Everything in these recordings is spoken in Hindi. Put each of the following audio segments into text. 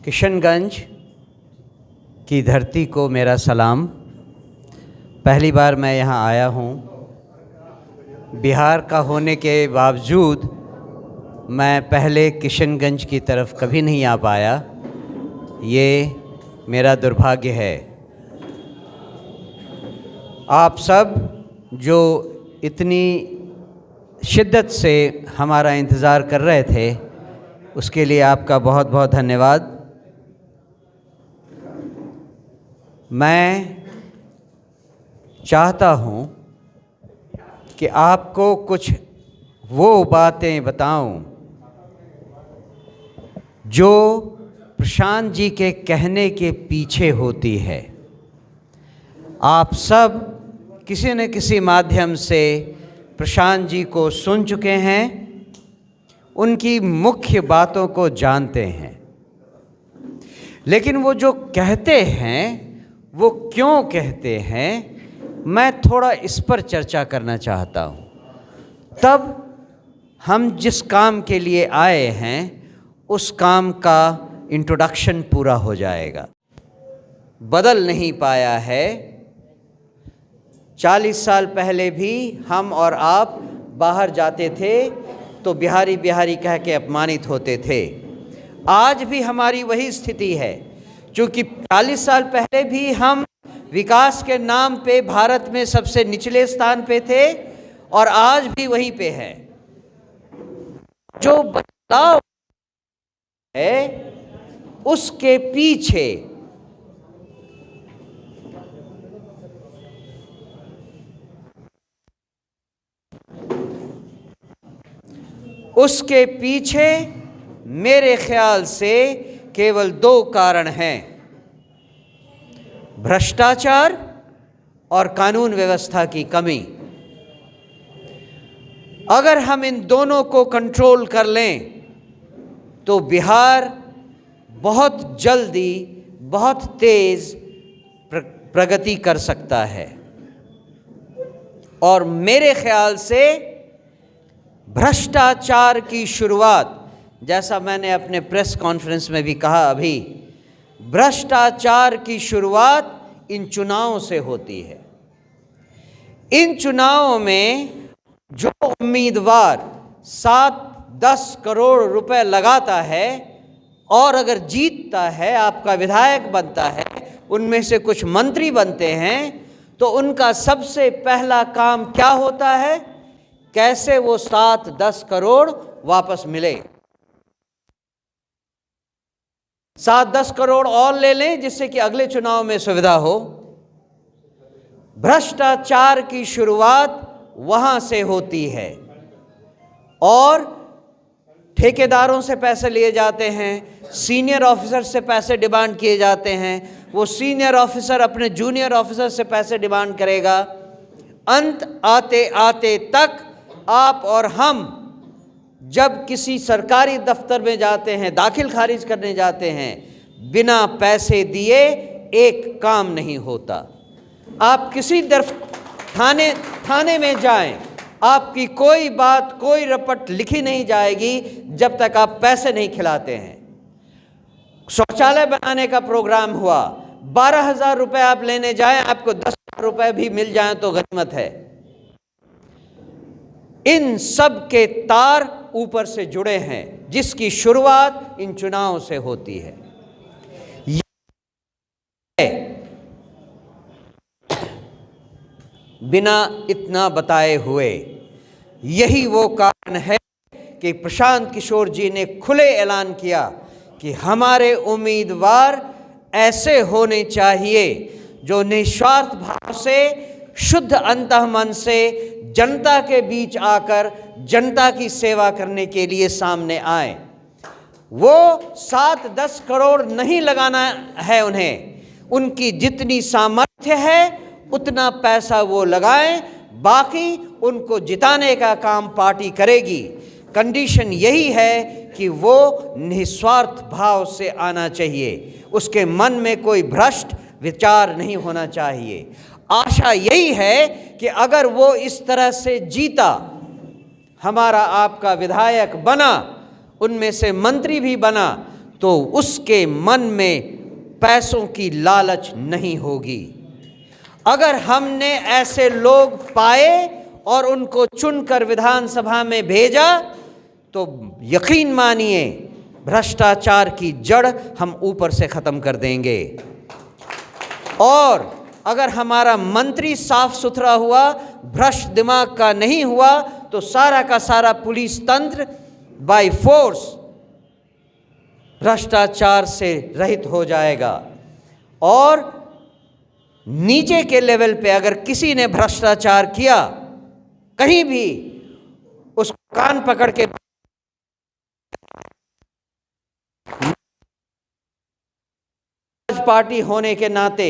किशनगंज की धरती को मेरा सलाम। पहली बार मैं यहाँ आया हूँ। बिहार का होने के बावजूद मैं पहले किशनगंज की तरफ कभी नहीं आ पाया। ये मेरा दुर्भाग्य है। आप सब जो इतनी शिद्दत से हमारा इंतज़ार कर रहे थे, उसके लिए आपका बहुत बहुत धन्यवाद। मैं चाहता हूँ कि आपको कुछ वो बातें बताऊं जो प्रशांत जी के कहने के पीछे होती है। आप सब किसी न किसी माध्यम से प्रशांत जी को सुन चुके हैं, उनकी मुख्य बातों को जानते हैं, लेकिन वो जो कहते हैं वो क्यों कहते हैं, मैं थोड़ा इस पर चर्चा करना चाहता हूँ। तब हम जिस काम के लिए आए हैं उस काम का इंट्रोडक्शन पूरा हो जाएगा। बदल नहीं पाया है। 40 साल पहले भी हम और आप बाहर जाते थे तो बिहारी बिहारी कह के अपमानित होते थे। आज भी हमारी वही स्थिति है, क्योंकि 40 साल पहले भी हम विकास के नाम पे भारत में सबसे निचले स्थान पे थे और आज भी वहीं पे है। जो बदलाव है उसके पीछे मेरे ख्याल से केवल 2 कारण हैं: भ्रष्टाचार और कानून व्यवस्था की कमी। अगर हम इन दोनों को कंट्रोल कर लें तो बिहार बहुत जल्दी बहुत तेज प्रगति कर सकता है। और मेरे ख्याल से भ्रष्टाचार की शुरुआत, जैसा मैंने अपने प्रेस कॉन्फ्रेंस में भी कहा अभी, भ्रष्टाचार की शुरुआत इन चुनावों से होती है। इन चुनावों में जो उम्मीदवार 7-10 करोड़ रुपए लगाता है और अगर जीतता है, आपका विधायक बनता है, उनमें से कुछ मंत्री बनते हैं, तो उनका सबसे पहला काम क्या होता है? कैसे वो 7-10 करोड़ वापस मिले। 7-10 करोड़ और ले लें जिससे कि अगले चुनाव में सुविधा हो। भ्रष्टाचार की शुरुआत वहां से होती है और ठेकेदारों से पैसे लिए जाते हैं, सीनियर ऑफिसर से पैसे डिमांड किए जाते हैं, वो सीनियर ऑफिसर अपने जूनियर ऑफिसर से पैसे डिमांड करेगा। अंत आते आते तक आप और हम जब किसी सरकारी दफ्तर में जाते हैं, दाखिल खारिज करने जाते हैं, बिना पैसे दिए एक काम नहीं होता। आप किसी थाने में जाएं, आपकी कोई बात, कोई रपट लिखी नहीं जाएगी जब तक आप पैसे नहीं खिलाते हैं। शौचालय बनाने का प्रोग्राम हुआ, 12,000 रुपये आप लेने जाएं, आपको 10,000 रुपये भी मिल जाएं तो गनीमत है। इन सब के तार ऊपर से जुड़े हैं, जिसकी शुरुआत इन चुनावों से होती है। बिना इतना बताए हुए, यही वो कारण है कि प्रशांत किशोर जी ने खुले ऐलान किया कि हमारे उम्मीदवार ऐसे होने चाहिए जो निस्वार्थ भाव से, शुद्ध अंतःमन से जनता के बीच आकर जनता की सेवा करने के लिए सामने आए। वो 7-10 करोड़ नहीं लगाना है उन्हें, उनकी जितनी सामर्थ्य है उतना पैसा वो लगाएं, बाकी उनको जिताने का काम पार्टी करेगी। कंडीशन यही है कि वो निस्वार्थ भाव से आना चाहिए, उसके मन में कोई भ्रष्ट विचार नहीं होना चाहिए। आशा यही है कि अगर वो इस तरह से जीता, हमारा आपका विधायक बना, उनमें से मंत्री भी बना, तो उसके मन में पैसों की लालच नहीं होगी। अगर हमने ऐसे लोग पाए और उनको चुनकर विधानसभा में भेजा तो यकीन मानिए भ्रष्टाचार की जड़ हम ऊपर से ख़त्म कर देंगे। और अगर हमारा मंत्री साफ सुथरा हुआ, भ्रष्ट दिमाग का नहीं हुआ, तो सारा का सारा पुलिस तंत्र बाय फोर्स भ्रष्टाचार से रहित हो जाएगा। और नीचे के लेवल पे अगर किसी ने भ्रष्टाचार किया कहीं भी, उसको कान पकड़ के पार्टी होने के नाते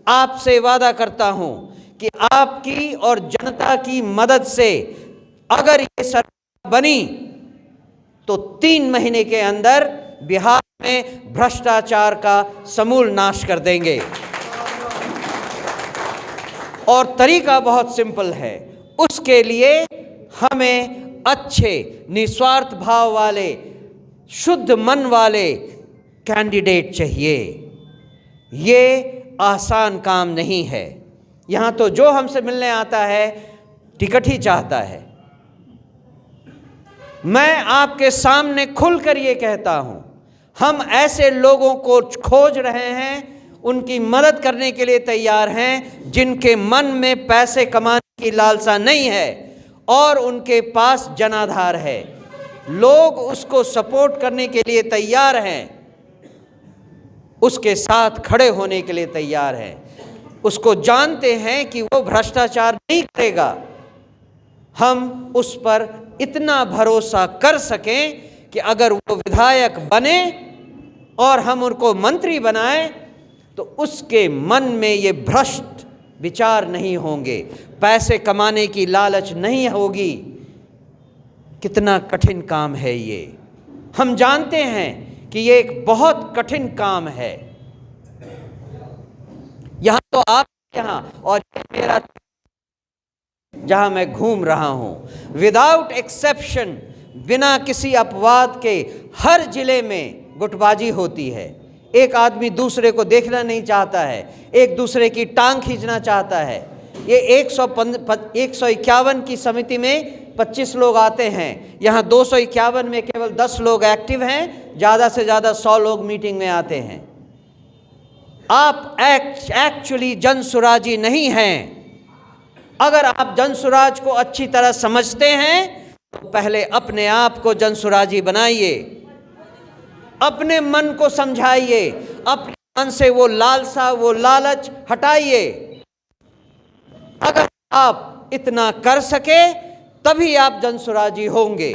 आपसे वादा करता हूं कि आपकी और जनता की मदद से अगर ये सरकार बनी तो 3 महीने के अंदर बिहार में भ्रष्टाचार का समूल नाश कर देंगे। और तरीका बहुत सिंपल है। उसके लिए हमें अच्छे निस्वार्थ भाव वाले, शुद्ध मन वाले कैंडिडेट चाहिए। ये आसान काम नहीं है। यहाँ तो जो हमसे मिलने आता है टिकट ही चाहता है। मैं आपके सामने खुलकर ये कहता हूँ, हम ऐसे लोगों को खोज रहे हैं, उनकी मदद करने के लिए तैयार हैं जिनके मन में पैसे कमाने की लालसा नहीं है और उनके पास जनाधार है। लोग उसको सपोर्ट करने के लिए तैयार हैं, उसके साथ खड़े होने के लिए तैयार हैं। उसको जानते हैं कि वो भ्रष्टाचार नहीं करेगा। हम उस पर इतना भरोसा कर सकें कि अगर वो विधायक बने और हम उनको मंत्री बनाएं तो उसके मन में ये भ्रष्ट विचार नहीं होंगे, पैसे कमाने की लालच नहीं होगी। कितना कठिन काम है ये, हम जानते हैं कि ये एक बहुत कठिन काम है। यहाँ तो आप यहाँ और मेरा जहाँ मैं घूम रहा हूँ, विदाउट एक्सेप्शन, बिना किसी अपवाद के हर जिले में गुटबाजी होती है। एक आदमी दूसरे को देखना नहीं चाहता है, एक दूसरे की टांग खींचना चाहता है। ये 151 की समिति में 25 लोग आते हैं, यहाँ 251 में केवल 10 लोग एक्टिव हैं, ज़्यादा से ज़्यादा 100 लोग मीटिंग में आते हैं। आप एक्चुअली जनसुराजी नहीं हैं। अगर आप जनसुराज को अच्छी तरह समझते हैं तो पहले अपने आप को जनसुराजी बनाइए, अपने मन को समझाइए, अपने मन से वो लालसा, वो लालच हटाइए। अगर आप इतना कर सके तभी आप जनसुराजी होंगे।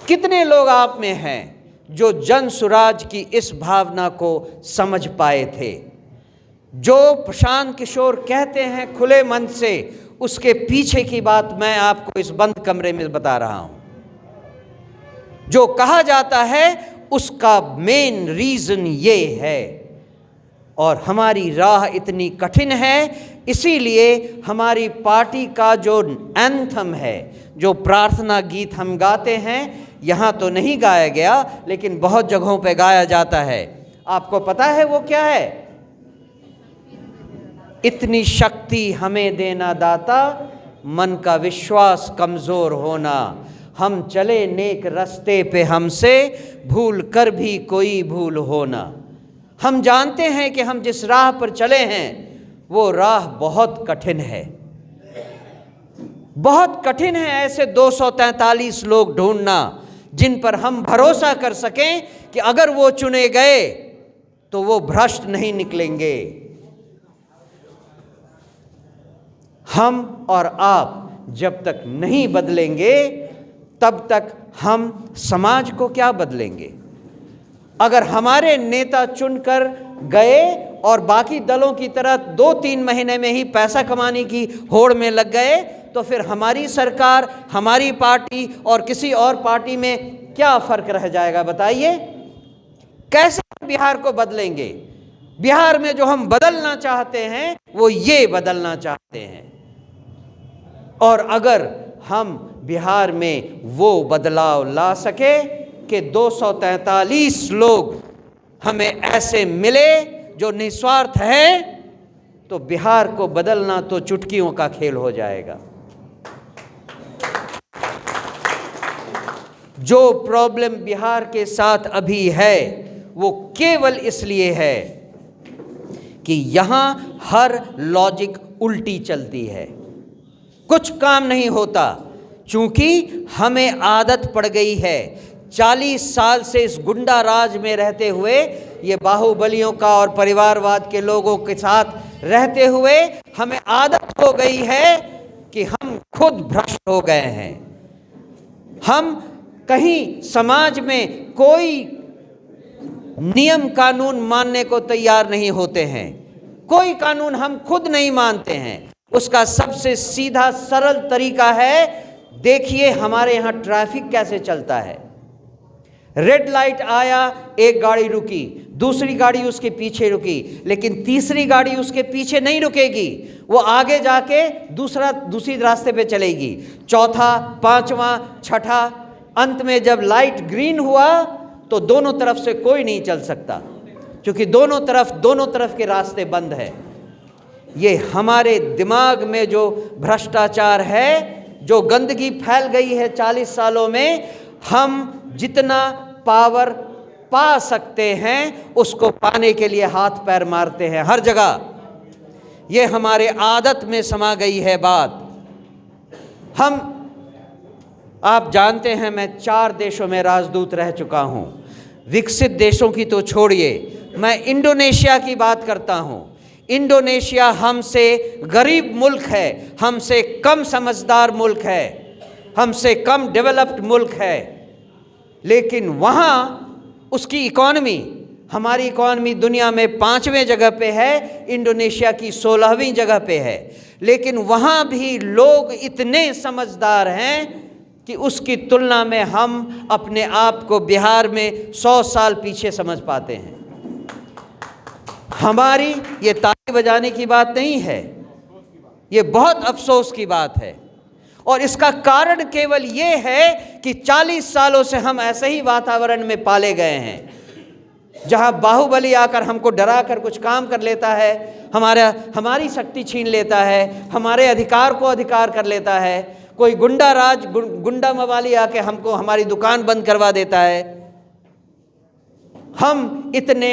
कितने लोग आप में हैं जो जनसुराज की इस भावना को समझ पाए थे? जो प्रशांत किशोर कहते हैं खुले मन से, उसके पीछे की बात मैं आपको इस बंद कमरे में बता रहा हूं। जो कहा जाता है उसका मेन रीजन ये है। और हमारी राह इतनी कठिन है, इसीलिए हमारी पार्टी का जो एंथम है, जो प्रार्थना गीत हम गाते हैं, यहाँ तो नहीं गाया गया लेकिन बहुत जगहों पे गाया जाता है। आपको पता है वो क्या है? इतनी शक्ति हमें देना दाता, मन का विश्वास कमज़ोर होना, हम चले नेक रास्ते पे हमसे भूल कर भी कोई भूल होना। हम जानते हैं कि हम जिस राह पर चले हैं वो राह बहुत कठिन है, बहुत कठिन है। ऐसे 243 लोग ढूंढना जिन पर हम भरोसा कर सकें कि अगर वो चुने गए तो वो भ्रष्ट नहीं निकलेंगे। हम और आप जब तक नहीं बदलेंगे तब तक हम समाज को क्या बदलेंगे? अगर हमारे नेता चुनकर गए और बाकी दलों की तरह 2-3 महीने में ही पैसा कमाने की होड़ में लग गए तो फिर हमारी सरकार, हमारी पार्टी और किसी और पार्टी में क्या फ़र्क रह जाएगा? बताइए, कैसे हम बिहार को बदलेंगे? बिहार में जो हम बदलना चाहते हैं वो ये बदलना चाहते हैं। और अगर हम बिहार में वो बदलाव ला सके कि 243 लोग हमें ऐसे मिले जो निस्वार्थ हैं, तो बिहार को बदलना तो चुटकियों का खेल हो जाएगा। जो प्रॉब्लम बिहार के साथ अभी है वो केवल इसलिए है कि यहां हर लॉजिक उल्टी चलती है, कुछ काम नहीं होता, चूंकि हमें आदत पड़ गई है 40 साल से इस गुंडा राज में रहते हुए, ये बाहुबलियों का और परिवारवाद के लोगों के साथ रहते हुए हमें आदत हो गई है कि हम खुद भ्रष्ट हो गए हैं। हम कहीं समाज में कोई नियम कानून मानने को तैयार नहीं होते हैं, कोई कानून हम खुद नहीं मानते हैं। उसका सबसे सीधा सरल तरीका है, देखिए हमारे यहाँ ट्रैफिक कैसे चलता है। रेड लाइट आया, एक गाड़ी रुकी, दूसरी गाड़ी उसके पीछे रुकी, लेकिन तीसरी गाड़ी उसके पीछे नहीं रुकेगी, वो आगे जाके दूसरी रास्ते पे चलेगी, चौथा, पांचवा, छठा, अंत में जब लाइट ग्रीन हुआ तो दोनों तरफ से कोई नहीं चल सकता, क्योंकि दोनों तरफ के रास्ते बंद है। ये हमारे दिमाग में जो भ्रष्टाचार है, जो गंदगी फैल गई है 40 सालों में, हम जितना पावर पा सकते हैं उसको पाने के लिए हाथ पैर मारते हैं हर जगह। ये हमारे आदत में समा गई है बात। आप जानते हैं मैं 4 देशों में राजदूत रह चुका हूं। विकसित देशों की तो छोड़िए, मैं इंडोनेशिया की बात करता हूं। इंडोनेशिया हमसे गरीब मुल्क है, हमसे कम समझदार मुल्क है, हमसे कम डेवलप्ड मुल्क है, लेकिन वहाँ उसकी इकॉनमी, हमारी इकॉनमी दुनिया में 5वें जगह पे है, इंडोनेशिया की 16वीं जगह पे है, लेकिन वहाँ भी लोग इतने समझदार हैं कि उसकी तुलना में हम अपने आप को बिहार में 100 साल पीछे समझ पाते हैं। हमारी ये ताली बजाने की बात नहीं है, ये बहुत अफसोस की बात है। और इसका कारण केवल ये है कि 40 सालों से हम ऐसे ही वातावरण में पाले गए हैं, जहां बाहुबली आकर हमको डरा कर कुछ काम कर लेता है, हमारी शक्ति छीन लेता है, हमारे अधिकार को अधिकार कर लेता है, कोई गुंडा मवाली आके हमको हमारी दुकान बंद करवा देता है। हम इतने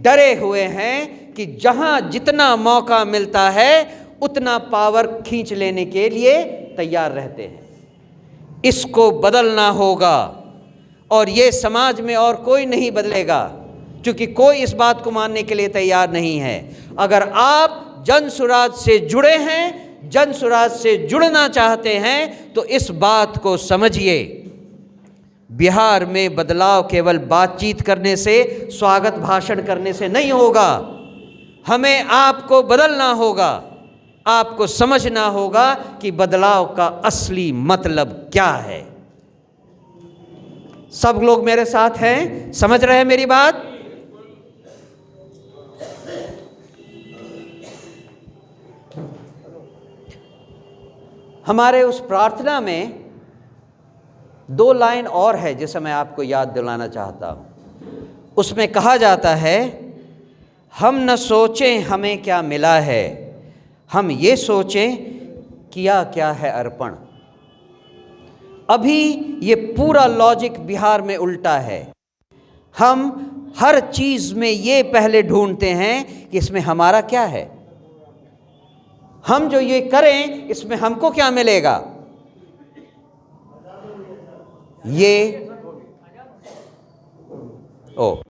डरे हुए हैं कि जहां जितना मौका मिलता है उतना पावर खींच लेने के लिए तैयार रहते हैं। इसको बदलना होगा, और ये समाज में और कोई नहीं बदलेगा, क्योंकि कोई इस बात को मानने के लिए तैयार नहीं है। अगर आप जन सुराज से जुड़े हैं, जन सुराज से जुड़ना चाहते हैं, तो इस बात को समझिए, बिहार में बदलाव केवल बातचीत करने से, स्वागत भाषण करने से नहीं होगा। हमें आपको बदलना होगा, आपको समझना होगा कि बदलाव का असली मतलब क्या है। सब लोग मेरे साथ हैं, समझ रहे हैं मेरी बात? हमारे उस प्रार्थना में 2 लाइन और है जिसे मैं आपको याद दिलाना चाहता हूं। उसमें कहा जाता है, हम न सोचें हमें क्या मिला है, हम ये सोचें किया क्या है अर्पण। अभी ये पूरा लॉजिक बिहार में उल्टा है। हम हर चीज़ में ये पहले ढूंढते हैं कि इसमें हमारा क्या है, हम जो ये करें इसमें हमको क्या मिलेगा। ये